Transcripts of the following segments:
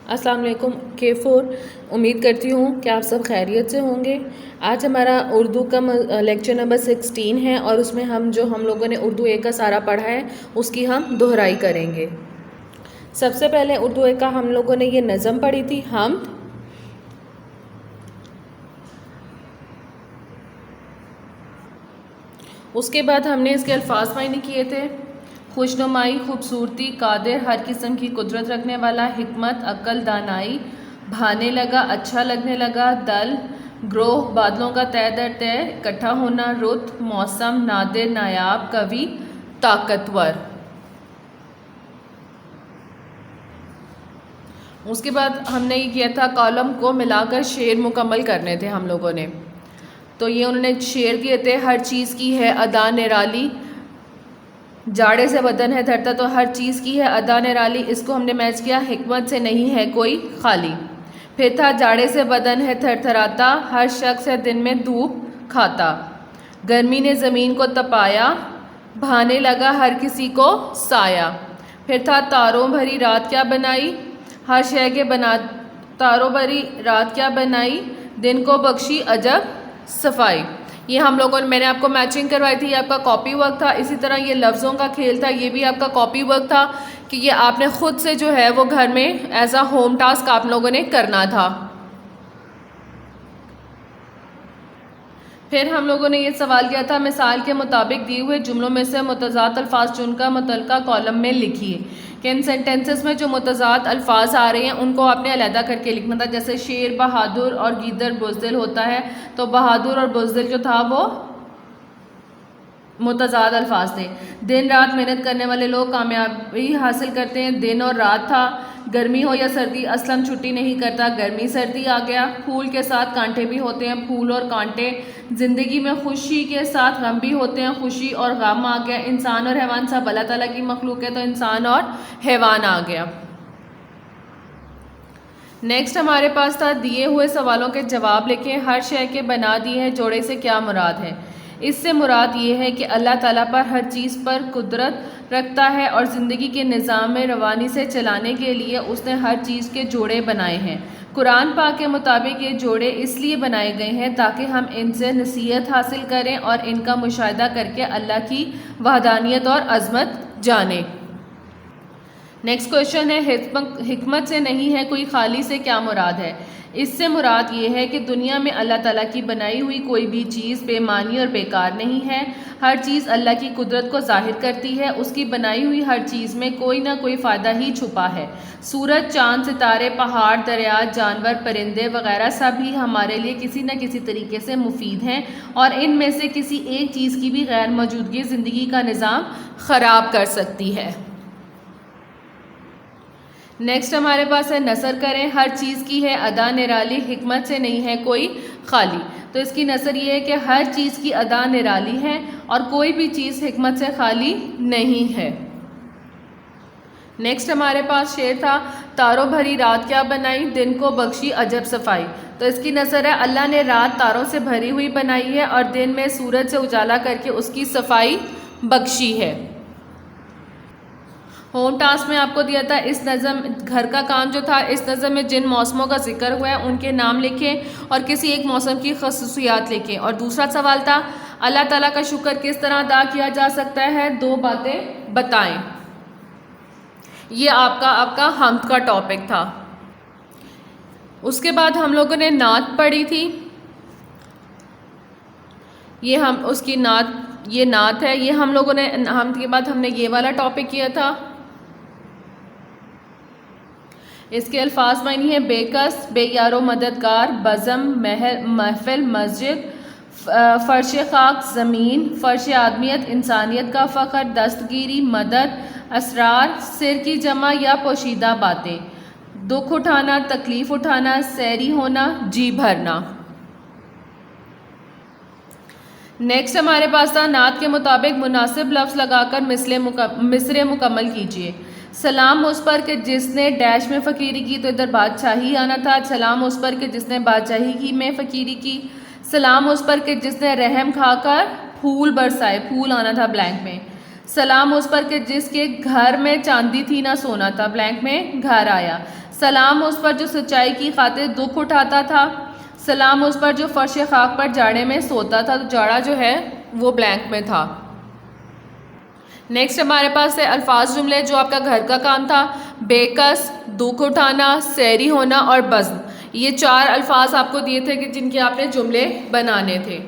السلام علیکم K4 امید کرتی ہوں کہ آپ سب خیریت سے ہوں گے. آج ہمارا اردو کا لیکچر نمبر 16 ہے اور اس میں ہم لوگوں نے اردو اے کا سارا پڑھا ہے اس کی ہم دہرائی کریں گے. سب سے پہلے اردو اے کا ہم لوگوں نے یہ نظم پڑھی تھی حمد. اس کے بعد ہم نے اس کے الفاظ معنی کیے تھے. خوشنمائی، خوبصورتی، قادر، ہر قسم کی قدرت رکھنے والا، حکمت، عقل، دانائی، بھانے لگا، اچھا لگنے لگا، دل، گروہ، بادلوں کا تہ در تہ، اکٹھا ہونا، رت، موسم، نادر، نایاب، قوی، طاقتور. اس کے بعد ہم نے یہ کیا تھا کالم کو ملا کر شعر مکمل کرنے تھے ہم لوگوں نے. تو یہ انہوں نے شعر دیے تھے. ہر چیز کی ہے ادا نرالی، جاڑے سے بدن ہے دھرتا تو ہر چیز کی ہے ادا نرالی. اس کو ہم نے میچ کیا حکمت سے نہیں ہے کوئی خالی. پھر تھا جاڑے سے بدن ہے تھر تھراتا، ہر شخص ہے دن میں دھوپ کھاتا. گرمی نے زمین کو تپایا، بھانے لگا ہر کسی کو سایہ. پھر تھا تاروں بھری رات کیا بنائی، ہر شے کے بنا تاروں بھری رات کیا بنائی، دن کو بخشی عجب صفائی. یہ ہم لوگوں نے میں نے آپ کو میچنگ کروائی تھی، یہ آپ کا کاپی ورک تھا. اسی طرح یہ لفظوں کا کھیل تھا، یہ بھی آپ کا کاپی ورک تھا کہ یہ آپ نے خود سے جو ہے وہ گھر میں ایز اے ہوم ٹاسک آپ لوگوں نے کرنا تھا. پھر ہم لوگوں نے یہ سوال کیا تھا مثال کے مطابق دیے ہوئے جملوں میں سے متضاد الفاظ چن کر متعلقہ کالم میں لکھیے. کہ ان سینٹینسز میں جو متضاد الفاظ آ رہے ہیں ان کو آپ نے علیحدہ کر کے لکھنا تھا. جیسے شیر بہادر اور گیدڑ بزدل ہوتا ہے، تو بہادر اور بزدل جو تھا وہ متضاد الفاظ تھے. دن رات محنت کرنے والے لوگ کامیابی حاصل کرتے ہیں، دن اور رات تھا. گرمی ہو یا سردی اسلم چھٹی نہیں کرتا، گرمی سردی آ گیا. پھول کے ساتھ کانٹے بھی ہوتے ہیں، پھول اور کانٹے. زندگی میں خوشی کے ساتھ غم بھی ہوتے ہیں، خوشی اور غم آ گیا. انسان اور حیوان سب اللہ تعالیٰ کی مخلوق ہے، تو انسان اور حیوان آ گیا. نیکسٹ ہمارے پاس تھا دیے ہوئے سوالوں کے جواب لکھیں. ہر شے کے بنا دیے ہیں جوڑے سے کیا مراد ہے. اس سے مراد یہ ہے کہ اللہ تعالیٰ پر ہر چیز پر قدرت رکھتا ہے اور زندگی کے نظام میں روانی سے چلانے کے لیے اس نے ہر چیز کے جوڑے بنائے ہیں. قرآن پاک کے مطابق یہ جوڑے اس لیے بنائے گئے ہیں تاکہ ہم ان سے نصیحت حاصل کریں اور ان کا مشاہدہ کر کے اللہ کی وحدانیت اور عظمت جانیں. نیکسٹ کویشچن ہے حکمت سے نہیں ہے کوئی خالی سے کیا مراد ہے. اس سے مراد یہ ہے کہ دنیا میں اللہ تعالیٰ کی بنائی ہوئی کوئی بھی چیز بے معنی اور بیکار نہیں ہے. ہر چیز اللہ کی قدرت کو ظاہر کرتی ہے. اس کی بنائی ہوئی ہر چیز میں کوئی نہ کوئی فائدہ ہی چھپا ہے. سورج، چاند، ستارے، پہاڑ، دریا، جانور، پرندے وغیرہ سب ہی ہمارے لیے کسی نہ کسی طریقے سے مفید ہیں، اور ان میں سے کسی ایک چیز کی بھی غیر موجودگی زندگی کا نظام خراب کر سکتی ہے. نیکسٹ ہمارے پاس ہے نثر کریں. ہر چیز کی ہے ادا نرالی، حکمت سے نہیں ہے کوئی خالی. تو اس کی نثر یہ ہے کہ ہر چیز کی ادا نرالی ہے اور کوئی بھی چیز حکمت سے خالی نہیں ہے. نیکسٹ ہمارے پاس شعر تھا تاروں بھری رات کیا بنائی، دن کو بخشی عجب صفائی. تو اس کی نثر ہے اللہ نے رات تاروں سے بھری ہوئی بنائی ہے اور دن میں سورج سے اجالا کر کے اس کی صفائی بخشی ہے. ہوم ٹاسک میں آپ کو دیا تھا اس نظم گھر کا کام جو تھا، اس نظم میں جن موسموں کا ذکر ہوا ہے ان کے نام لکھیں اور کسی ایک موسم کی خصوصیات لکھیں. اور دوسرا سوال تھا اللہ تعالیٰ کا شکر کس طرح ادا کیا جا سکتا ہے، 2 باتیں بتائیں. یہ آپ کا حمد کا ٹاپک تھا. اس کے بعد ہم لوگوں نے نعت پڑھی تھی. اس کی یہ نعت ہے. یہ ہم لوگوں نے حمد کے بعد ہم نے یہ والا ٹاپک کیا تھا. اس کے الفاظ معنی ہے بے کس، بے یار و مددگار، بزم، محفل، مسجد، فرش خاک، زمین، فرش آدمیت، انسانیت کا فخر، دستگیری، مدد، اسرار، سر کی جمع یا پوشیدہ باتیں، دکھ اٹھانا، تکلیف اٹھانا، سیری ہونا، جی بھرنا. نیکسٹ ہمارے پاس تھا نعت کے مطابق مناسب لفظ لگا کر مصرع مکمل کیجیے. سلام اس پر کہ جس نے ڈیش میں فقیری کی، تو ادھر بادشاہی آنا تھا. سلام اس پر کہ جس نے بادشاہی کی میں فقیری کی. سلام اس پر کہ جس نے رحم کھا کر پھول برسائے، پھول آنا تھا بلینک میں. سلام اس پر کہ جس کے گھر میں چاندی تھی نہ سونا تھا، بلینک میں گھر آیا. سلام اس پر جو سچائی کی خاطر دکھ اٹھاتا تھا، سلام اس پر جو فرش خاک پر جاڑے میں سوتا تھا. تو جاڑا جو ہے وہ بلینک میں تھا. نیکسٹ ہمارے پاس ہے الفاظ جملے جو آپ کا گھر کا کام تھا. بے کس، دکھ اٹھانا، سیری ہونا اور بزم. یہ 4 الفاظ آپ کو دیے تھے کہ جن کے آپ نے جملے بنانے تھے.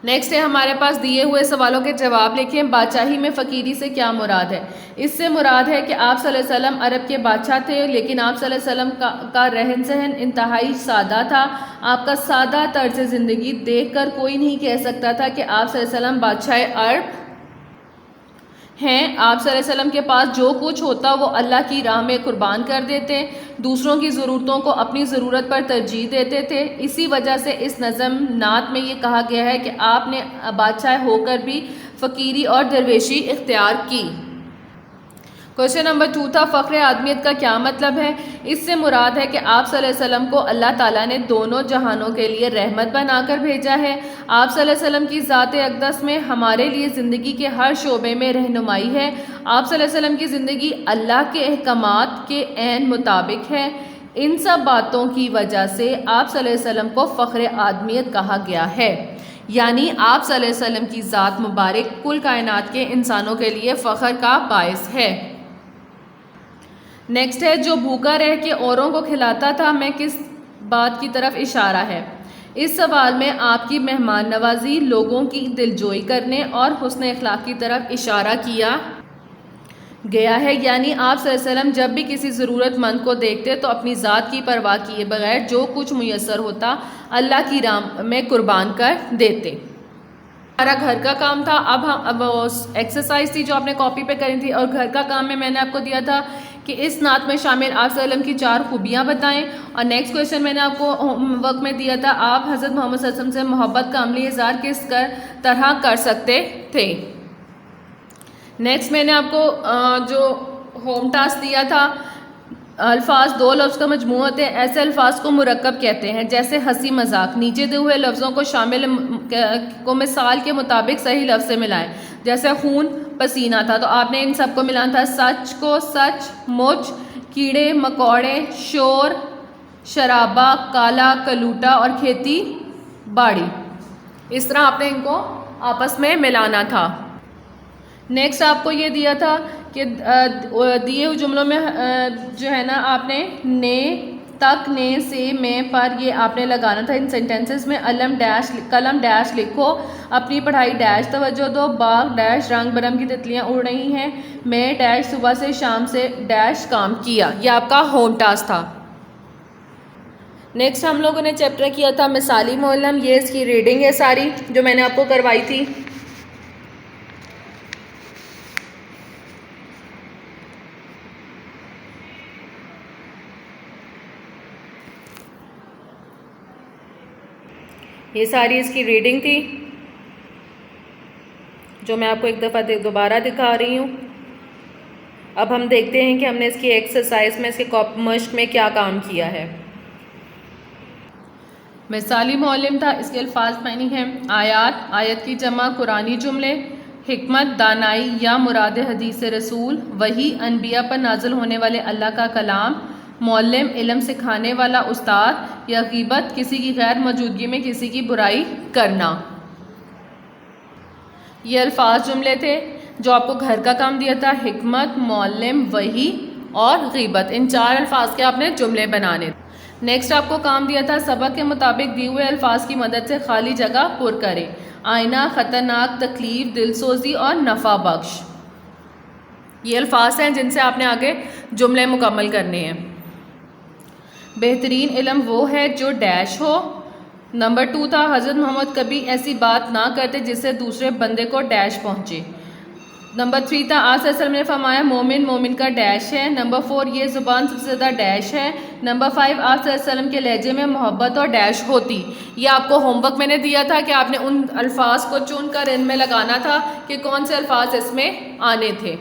نیکسٹ ہے ہمارے پاس دیے ہوئے سوالوں کے جواب لکھیں. بادشاہی میں فقیری سے کیا مراد ہے؟ اس سے مراد ہے کہ آپ صلی اللہ علیہ وسلم عرب کے بادشاہ تھے، لیکن آپ صلی اللہ علیہ وسلم کا رہن سہن انتہائی سادہ تھا. آپ کا سادہ طرز زندگی دیکھ کر کوئی نہیں کہہ سکتا تھا کہ آپ صلی اللہ علیہ وسلم بادشاہ عرب ہیں. آپ صلی اللہ علیہ وسلم کے پاس جو کچھ ہوتا وہ اللہ کی راہ میں قربان کر دیتے، دوسروں کی ضرورتوں کو اپنی ضرورت پر ترجیح دیتے تھے. اسی وجہ سے اس نظم نعت میں یہ کہا گیا ہے کہ آپ نے بادشاہ ہو کر بھی فقیری اور درویشی اختیار کی. کوشچن نمبر 2 تھا فخر آدمیت کا کیا مطلب ہے؟ اس سے مراد ہے کہ آپ صلی اللہ علیہ وسلم کو اللہ تعالیٰ نے دونوں جہانوں کے لیے رحمت بنا کر بھیجا ہے. آپ صلی اللہ علیہ وسلم کی ذات اقدس میں ہمارے لیے زندگی کے ہر شعبے میں رہنمائی ہے. آپ صلی اللہ علیہ وسلم کی زندگی اللہ کے احکامات کے عین مطابق ہے. ان سب باتوں کی وجہ سے آپ صلی اللہ علیہ وسلم کو فخر آدمیت کہا گیا ہے. یعنی آپ صلی اللہ علیہ وسلم کی ذات مبارک کل کائنات کے انسانوں کے لیے فخر کا باعث ہے. نیکسٹ ہے جو بھوکا رہ کے اوروں کو کھلاتا تھا میں کس بات کی طرف اشارہ ہے؟ اس سوال میں آپ کی مہمان نوازی، لوگوں کی دلجوئی کرنے اور حسن اخلاق کی طرف اشارہ کیا گیا ہے. یعنی آپ صلی اللہ علیہ وسلم جب بھی کسی ضرورت مند کو دیکھتے تو اپنی ذات کی پرواہ کیے بغیر جو کچھ میسر ہوتا اللہ کی راہ میں قربان کر دیتے. ہمارا گھر کا کام تھا. اب ایکسرسائز تھی جو آپ نے کاپی پہ کرنی تھی، اور گھر کا کام میں نے آپ کو دیا تھا کہ اس نعت میں شامل آپ صلی اللہ علیہ وسلم کی 4 خوبیاں بتائیں. اور نیکسٹ کویشچن میں نے آپ کو ہوم ورک میں دیا تھا آپ حضرت محمد صلی اللہ علیہ وسلم سے محبت کا عملی اظہار کس طرح کر سکتے تھے. نیکسٹ میں نے آپ کو جو ہوم ٹاسک دیا تھا الفاظ 2 لفظ کا مجموعہ ہوتے ہیں. ایسے الفاظ کو مرکب کہتے ہیں جیسے ہنسی مذاق. نیچے دیے ہوئے لفظوں کو شامل کو مثال کے مطابق صحیح لفظ سے ملائیں. جیسے خون پسینہ تھا تو آپ نے ان سب کو ملانا تھا. سچ کو سچ مچ، کیڑے مکوڑے شور شرابہ کالا کلوٹا اور کھیتی باڑی. اس طرح آپ نے ان کو آپس میں ملانا تھا. نیکسٹ آپ کو یہ دیا تھا کہ دیے ہوئے جملوں میں جو ہے نا آپ نے نے تک نے سے میں پر یہ آپ نے لگانا تھا. ان سینٹینسز میں قلم ڈیش لکھو، اپنی پڑھائی ڈیش توجہ دو، باغ ڈیش رنگ برنگ کی تتلیاں اڑ رہی ہیں، میں ڈیش صبح سے شام سے ڈیش کام کیا. یہ آپ کا ہوم ٹاسک تھا. نیکسٹ ہم لوگوں نے چیپٹر کیا تھا مثالی معلم. یہ اس کی ریڈنگ ہے ساری جو میں نے آپ کو کروائی تھی. یہ ساری اس کی ریڈنگ تھی جو میں آپ کو ایک دفعہ دوبارہ دکھا رہی ہوں. اب ہم دیکھتے ہیں کہ ہم نے اس کی ایکسرسائز میں اس کے مشق میں کیا کام کیا ہے. مثالی معلم تھا. اس کے الفاظ معنی ہیں آیات، آیت کی جمع قرآنی جملے، حکمت دانائی یا مراد حدیث رسول، وحی انبیاء پر نازل ہونے والے اللہ کا کلام، معلم علم سکھانے والا استاد، یا غیبت کسی کی غیر موجودگی میں کسی کی برائی کرنا. یہ الفاظ جملے تھے جو آپ کو گھر کا کام دیا تھا. حکمت، معلم، وحی اور غیبت، ان 4 الفاظ کے آپ نے جملے بنانے تھے. نیکسٹ آپ کو کام دیا تھا سبق کے مطابق دیے ہوئے الفاظ کی مدد سے خالی جگہ پر کریں. آئینہ، خطرناک، تکلیف، دل سوزی اور نفع بخش. یہ الفاظ ہیں جن سے آپ نے آگے جملے مکمل کرنے ہیں. بہترین علم وہ ہے جو ڈیش ہو. نمبر 2 تھا حضرت محمد کبھی ایسی بات نہ کرتے جس سے دوسرے بندے کو ڈیش پہنچے. نمبر 3 تھا آپ صلی اللہ علیہ وسلم نے فرمایا مومن مومن کا ڈیش ہے. نمبر 4 یہ زبان سب سے زیادہ ڈیش ہے. نمبر 5 آپ صلی اللہ علیہ وسلم کے لہجے میں محبت اور ڈیش ہوتی. یہ آپ کو ہوم ورک میں نے دیا تھا کہ آپ نے ان الفاظ کو چن کر ان میں لگانا تھا کہ کون سے الفاظ اس میں آنے تھے.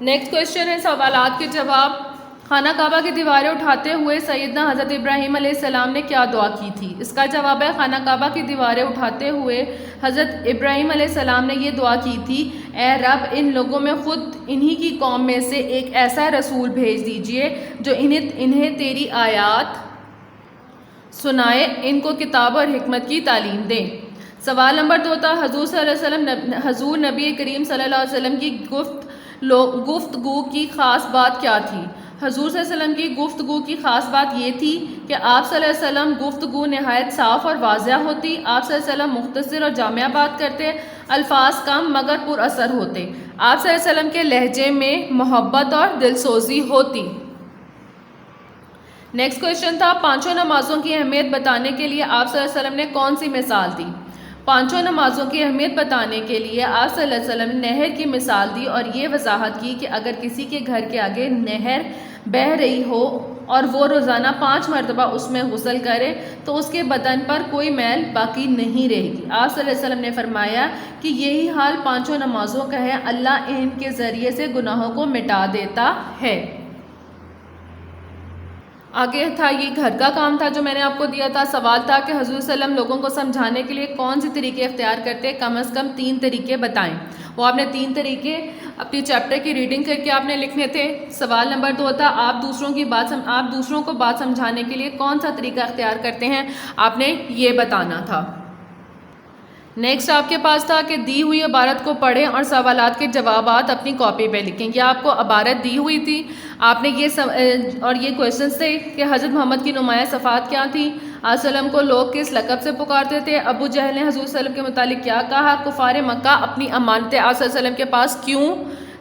نیکسٹ کویشچن ہے سوالات کے جواب. خانہ کعبہ کی دیواریں اٹھاتے ہوئے سیدنا حضرت ابراہیم علیہ السلام نے کیا دعا کی تھی؟ اس کا جواب ہے خانہ کعبہ کی دیواریں اٹھاتے ہوئے حضرت ابراہیم علیہ السلام نے یہ دعا کی تھی، اے رب ان لوگوں میں خود انہی کی قوم میں سے ایک ایسا رسول بھیج دیجئے جو انہیں تیری آیات سنائے، ان کو کتاب اور حکمت کی تعلیم دے۔ سوال نمبر 2 تھا حضور صلی اللہ علیہ وسلم حضور نبی کریم صلی اللہ علیہ وسلم کی گفتگو کی خاص بات کیا تھی؟ حضور صلی اللہ علیہ وسلم کی گفتگو کی خاص بات یہ تھی کہ آپ صلی اللہ علیہ وسلم گفتگو نہایت صاف اور واضح ہوتی، آپ صلی اللہ علیہ وسلم مختصر اور جامع بات کرتے، الفاظ کم مگر پر اثر ہوتے، آپ صلی اللہ علیہ وسلم کے لہجے میں محبت اور دلسوزی ہوتی۔ نیکسٹ کویشچن تھا پانچوں نمازوں کی اہمیت بتانے کے لیے آپ صلی اللہ علیہ وسلم نے کون سی مثال دی؟ پانچوں نمازوں کی اہمیت بتانے کے لیے آپ صلی اللہ علیہ وسلم نے نہر کی مثال دی اور یہ وضاحت کی کہ اگر کسی کے گھر کے آگے نہر بہہ رہی ہو اور وہ روزانہ 5 مرتبہ اس میں غسل کرے تو اس کے بدن پر کوئی میل باقی نہیں رہے گی۔ آپ صلی اللہ علیہ وسلم نے فرمایا کہ یہی حال پانچوں نمازوں کا ہے، اللہ ان کے ذریعے سے گناہوں کو مٹا دیتا ہے۔ آگے تھا یہ گھر کا کام تھا جو میں نے آپ کو دیا تھا۔ سوال تھا کہ حضور صلی اللہ علیہ وسلم لوگوں کو سمجھانے کے لیے کون سے طریقے اختیار کرتے، کم از کم 3 طریقے بتائیں۔ وہ آپ نے 3 طریقے اپنی چیپٹر کی ریڈنگ کر کے آپ نے لکھنے تھے۔ سوال نمبر 2 تھا آپ دوسروں کو بات سمجھانے کے لیے کون سا طریقہ اختیار کرتے ہیں، آپ نے یہ بتانا تھا۔ نیکسٹ آپ کے پاس تھا کہ دی ہوئی عبارت کو پڑھیں اور سوالات کے جوابات اپنی کاپی پہ لکھیں۔ یہ آپ کو عبارت دی ہوئی تھی، آپ نے یہ کویشچنس تھے کہ حضرت محمد کی نمایاں صفات کیا تھی، آپ صلی اللہ علیہ وسلم کو لوگ کس لقب سے پکارتے تھے، ابو جہل نے حضور صلی اللہ علیہ وسلم کے متعلق کیا کہا، کفار مکہ اپنی امانتیں آپ صلی اللہ علیہ وسلم کے پاس کیوں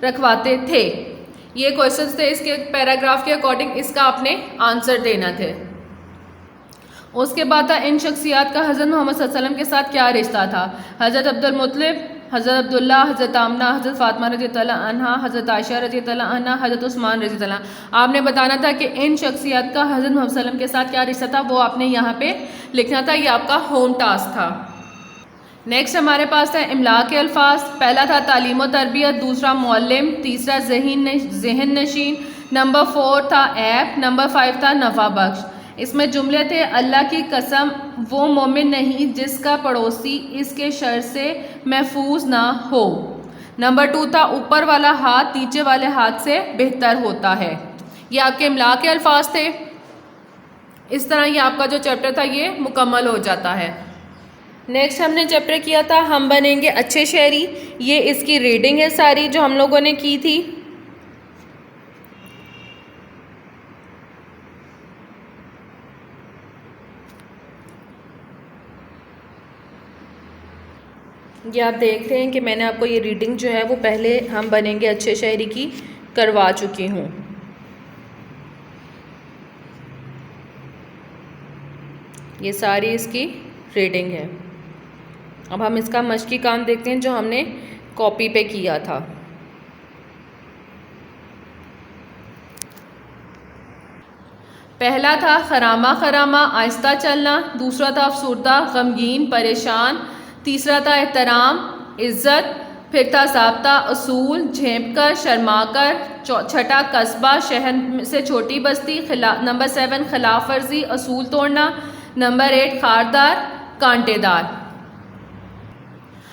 رکھواتے تھے۔ یہ کویشچنس تھے، اس کے پیراگراف کے اکارڈنگ اس کا آپ نے آنسر دینا تھے۔ اس کے بعد تھا ان شخصیات کا حضرت محمد صلی اللہ علیہ وسلم کے ساتھ کیا رشتہ تھا، حضرت عبد المطلب، حضرت عبداللہ، حضرت آمنہ، حضرت فاطمہ رضی اللہ عنہا، حضرت عائشہ رضی اللہ عنہا، حضرت عثمان رضی اللہ عنہ۔ آپ نے بتانا تھا کہ ان شخصیات کا حضرت محمد صلی اللہ علیہ وسلم کے ساتھ کیا رشتہ تھا، وہ آپ نے یہاں پہ لکھنا تھا، یہ آپ کا ہوم ٹاسک تھا۔ نیکسٹ ہمارے پاس تھا املا کے الفاظ، پہلا تھا تعلیم و تربیت، دوسرا معلم، تیسرا ذہن نشین، نمبر 4 تھا ایپ، نمبر 5 تھا نفع بخش۔ اس میں جملے تھے اللہ کی قسم وہ مومن نہیں جس کا پڑوسی اس کے شر سے محفوظ نہ ہو۔ نمبر 2 تھا اوپر والا ہاتھ نیچے والے ہاتھ سے بہتر ہوتا ہے۔ یہ آپ کے املا کے الفاظ تھے۔ اس طرح یہ آپ کا جو چیپٹر تھا یہ مکمل ہو جاتا ہے۔ نیکسٹ ہم نے چیپٹر کیا تھا ہم بنیں گے اچھے شہری، یہ اس کی ریڈنگ ہے ساری جو ہم لوگوں نے کی تھی۔ یہ آپ دیکھ رہے ہیں کہ میں نے آپ کو یہ ریڈنگ جو ہے وہ پہلے ہم بنیں گے اچھے شہری کی کروا چکی ہوں۔ یہ ساری اس کی ریڈنگ ہے۔ اب ہم اس کا مشقی کام دیکھتے ہیں جو ہم نے کاپی پہ کیا تھا۔ پہلا تھا خرامہ خرامہ آہستہ چلنا، دوسرا تھا افسردہ غمگین پریشان، تیسرا تھا احترام عزت، پھر تھا ضابطہ اصول جھینپ کر شرما کر، چھٹا قصبہ شہر سے چھوٹی بستی، نمبر 7 خلاف ورزی اصول توڑنا، نمبر 8 خاردار کانٹے دار۔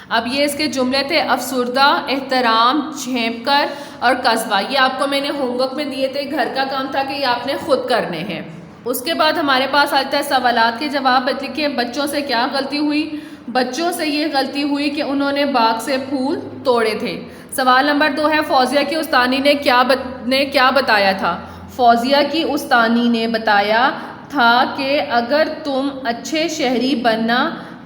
اب یہ اس کے جملے تھے افسردہ، احترام، جھینپ کر اور قصبہ۔ یہ آپ کو میں نے ہوم ورک میں دیے تھے، گھر کا کام تھا کہ یہ آپ نے خود کرنے ہیں۔ اس کے بعد ہمارے پاس آتا ہے سوالات کے جواب لکھیں۔ بچوں سے کیا غلطی ہوئی؟ بچوں سے یہ غلطی ہوئی کہ انہوں نے باغ سے پھول توڑے تھے۔ سوال نمبر 2 ہے فوزیہ کی استانی نے کیا بتایا تھا؟ فوزیہ کی استانی نے بتایا تھا کہ اگر تم اچھے شہری بننا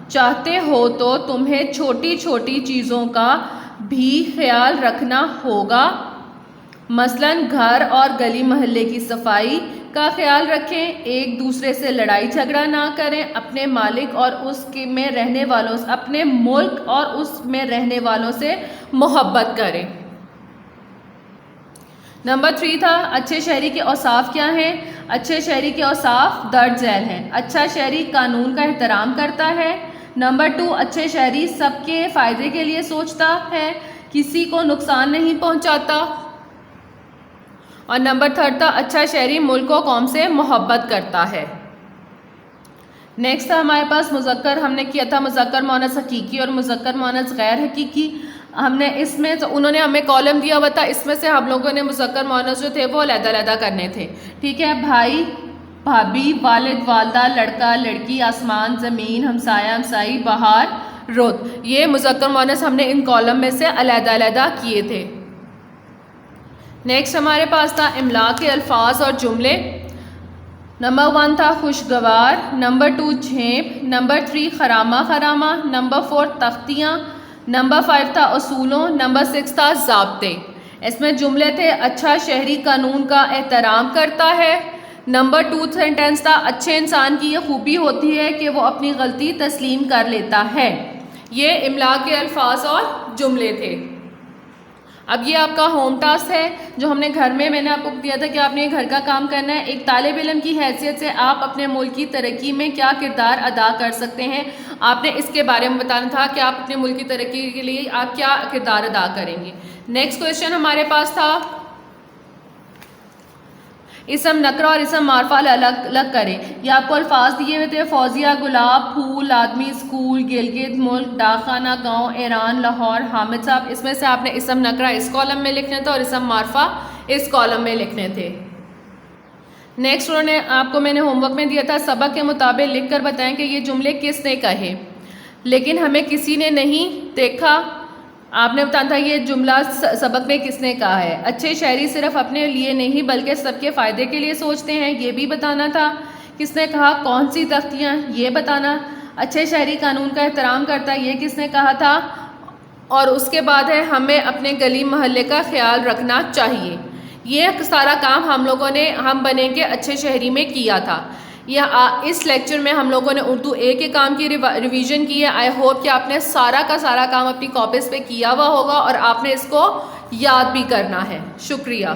چاہتے ہو تو تمہیں چھوٹی چھوٹی چیزوں کا بھی خیال رکھنا ہوگا، مثلاً گھر اور گلی محلے کی صفائی کا خیال رکھیں، ایک دوسرے سے لڑائی جھگڑا نہ کریں، اپنے مالک اور اپنے ملک اور اس میں رہنے والوں سے محبت کریں۔ نمبر 3 تھا اچھے شہری کے اوصاف کیا ہیں؟ اچھے شہری کے اوصاف درج ذیل ہیں۔ اچھا شہری قانون کا احترام کرتا ہے۔ نمبر 2 اچھے شہری سب کے فائدے کے لیے سوچتا ہے، کسی کو نقصان نہیں پہنچاتا۔ اور نمبر 3 تھا اچھا شہری ملک و قوم سے محبت کرتا ہے. نیکسٹ تھا ہمارے پاس مذکر. ہم نے کیا تھا مذکر مؤنث حقیقی اور مذکر مؤنث غیر حقیقی. ہم نے اس میں انہوں نے ہمیں کالم دیا ہوا تھا, اس میں سے ہم لوگوں نے مذکر مؤنث جو تھے وہ علیحدہ علیحدہ کرنے تھے. ٹھیک ہے, بھائی بھابھی, والد والدہ, لڑکا لڑکی, آسمان زمین, ہمسایہ ہمسائی, بہار رود, یہ مذکر مؤنث ہم نے ان کالم میں سے علیحدہ علیحدہ کیے تھے. نیکسٹ ہمارے پاس تھا املا کے الفاظ اور جملے. نمبر 1 تھا خوشگوار, نمبر 2 جھیپ, نمبر 3 خرامہ خرامہ, نمبر 4 تختیاں, نمبر 5 تھا اصولوں, نمبر 6 تھا ضابطے. اس میں جملے تھے اچھا شہری قانون کا احترام کرتا ہے. نمبر 2 سینٹینس تھا اچھے انسان کی یہ خوبی ہوتی ہے کہ وہ اپنی غلطی تسلیم کر لیتا ہے. یہ املا کے الفاظ اور جملے تھے. اب یہ آپ کا ہوم ٹاسک ہے جو ہم نے گھر میں نے آپ کو دیا تھا کہ آپ نے یہ گھر کا کام کرنا ہے. ایک طالب علم کی حیثیت سے آپ اپنے ملک کی ترقی میں کیا کردار ادا کر سکتے ہیں, آپ نے اس کے بارے میں بتانا تھا کہ آپ اپنے ملک کی ترقی کے لیے آپ کیا کردار ادا کریں گے. نیکسٹ کویشچن ہمارے پاس تھا اسم نکرہ اور اسم معرفہ الگ الگ کریں. یہ آپ کو الفاظ دیے ہوئے تھے فوزیہ, گلاب, پھول, آدمی, اسکول, گلگت, ملک, ڈاک خانہ, گاؤں, ایران, لاہور, حامد صاحب. اس میں سے آپ نے اسم نکرہ اس کالم میں لکھنے تھے اور اسم معرفہ اس کالم میں لکھنے تھے. نیکسٹ انہوں نے آپ کو میں نے ہوم ورک میں دیا تھا سبق کے مطابق لکھ کر بتائیں کہ یہ جملے کس نے کہے, لیکن ہمیں کسی نے نہیں دیکھا. آپ نے بتانا تھا یہ جملہ سبق میں کس نے کہا ہے. اچھے شہری صرف اپنے لیے نہیں بلکہ سب کے فائدے کے لیے سوچتے ہیں, یہ بھی بتانا تھا. کس نے کہا کون سی تختیاں, یہ بتانا. اچھے شہری قانون کا احترام کرتا ہے, یہ کس نے کہا تھا. اور اس کے بعد ہے ہمیں اپنے گلی محلے کا خیال رکھنا چاہیے. یہ سارا کام ہم بنیں گے اچھے شہری میں کیا تھا. اس لیکچر میں ہم لوگوں نے اردو اے کے کام کی ریویژن کی ہے. آئی ہوپ کہ آپ نے سارا کا سارا کام اپنی کاپیز پہ کیا ہوا ہوگا اور آپ نے اس کو یاد بھی کرنا ہے. شکریہ.